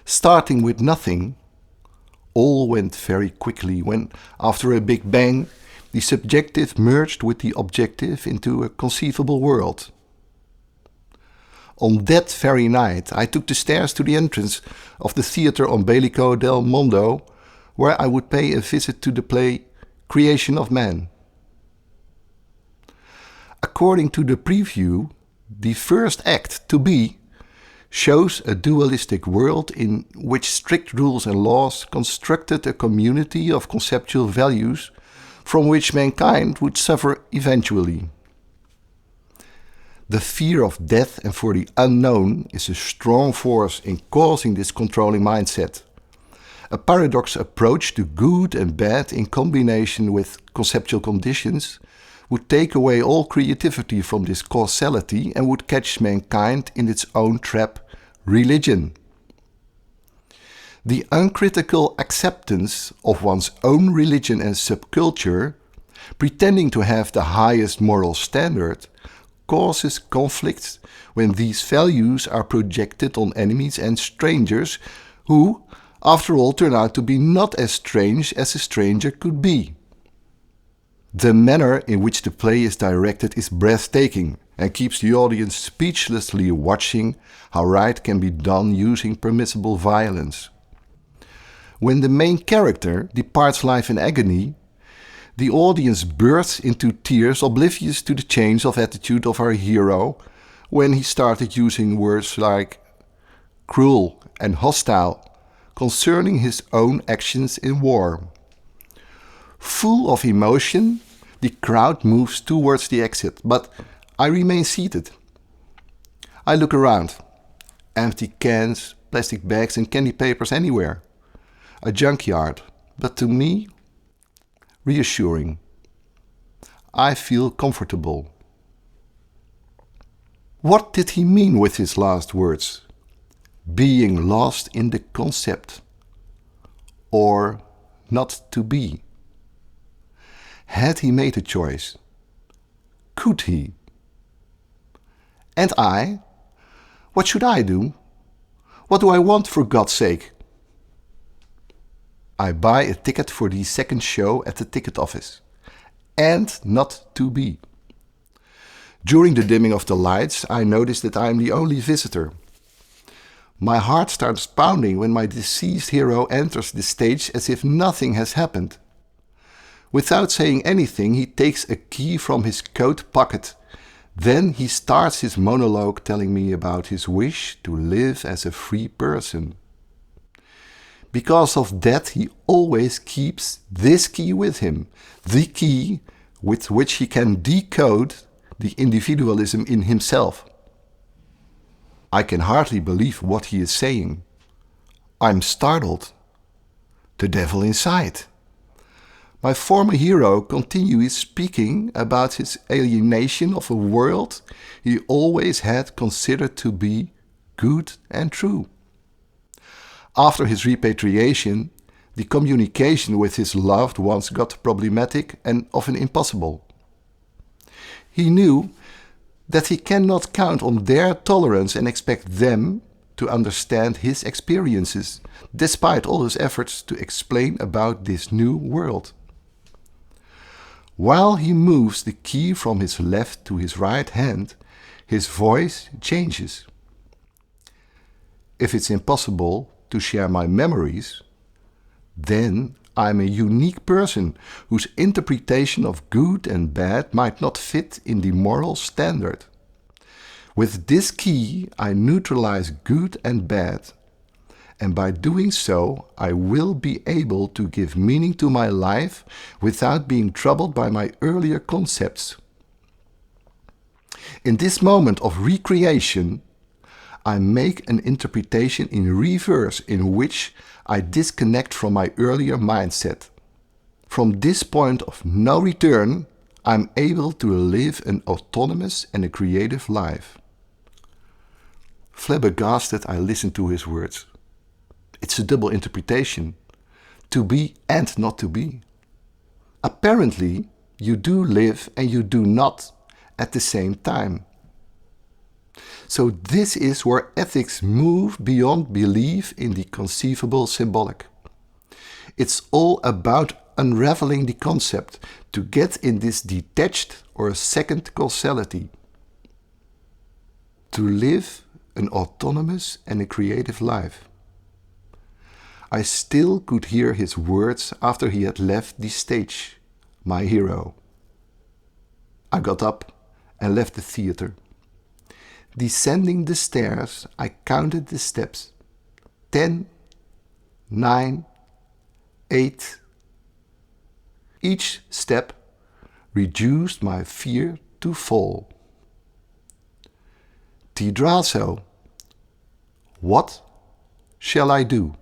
Starting with nothing, all went very quickly when, after a big bang, the subjective merged with the objective into a conceivable world. On that very night, I took the stairs to the entrance of the theatre on Bellico del Mondo, where I would pay a visit to the play Creation of Man. According to the preview, the first act, To Be, shows a dualistic world in which strict rules and laws constructed a community of conceptual values from which mankind would suffer eventually. The fear of death and for the unknown is a strong force in causing this controlling mindset. A paradox approach to good and bad in combination with conceptual conditions would take away all creativity from this causality and would catch mankind in its own trap, religion. The uncritical acceptance of one's own religion and subculture, pretending to have the highest moral standard, causes conflicts when these values are projected on enemies and strangers who, after all, turn out to be not as strange as a stranger could be. The manner in which the play is directed is breathtaking and keeps the audience speechlessly watching how right can be done using permissible violence. When the main character departs life in agony, the audience bursts into tears, oblivious to the change of attitude of our hero when he started using words like cruel and hostile concerning his own actions in war. Full of emotion, the crowd moves towards the exit, but I remain seated. I look around. Empty cans, plastic bags and candy papers anywhere. A junkyard, but to me, reassuring. I feel comfortable. What did he mean with his last words? Being lost in the concept, or not to be? Had he made a choice? Could he? And I? What should I do? What do I want, for God's sake? I buy a ticket for the second show at the ticket office. And not to be. During the dimming of the lights, I notice that I am the only visitor. My heart starts pounding when my deceased hero enters the stage as if nothing has happened. Without saying anything, he takes a key from his coat pocket. Then he starts his monologue telling me about his wish to live as a free person. Because of that, he always keeps this key with him, the key with which he can decode the individualism in himself. I can hardly believe what he is saying. I'm startled. The devil inside. My former hero continues speaking about his alienation of a world he always had considered to be good and true. After his repatriation, the communication with his loved ones got problematic and often impossible. He knew that he cannot count on their tolerance and expect them to understand his experiences, despite all his efforts to explain about this new world. While he moves the key from his left to his right hand, his voice changes. If it's impossible to share my memories, then I'm a unique person whose interpretation of good and bad might not fit in the moral standard. With this key, I neutralize good and bad, and by doing so, I will be able to give meaning to my life without being troubled by my earlier concepts. In this moment of recreation, I make an interpretation in reverse in which I disconnect from my earlier mindset. From this point of no return, I'm able to live an autonomous and a creative life. Flabbergasted, I listen to his words. It's a double interpretation, to be and not to be. Apparently, you do live and you do not at the same time. So this is where ethics move beyond belief in the conceivable symbolic. It's all about unraveling the concept to get in this detached or second causality. To live an autonomous and a creative life. I still could hear his words after he had left the stage, my hero. I got up and left the theater. Descending the stairs, I counted the steps. 10, 9, 8. Each step reduced my fear to fall. Tidraso, what shall I do?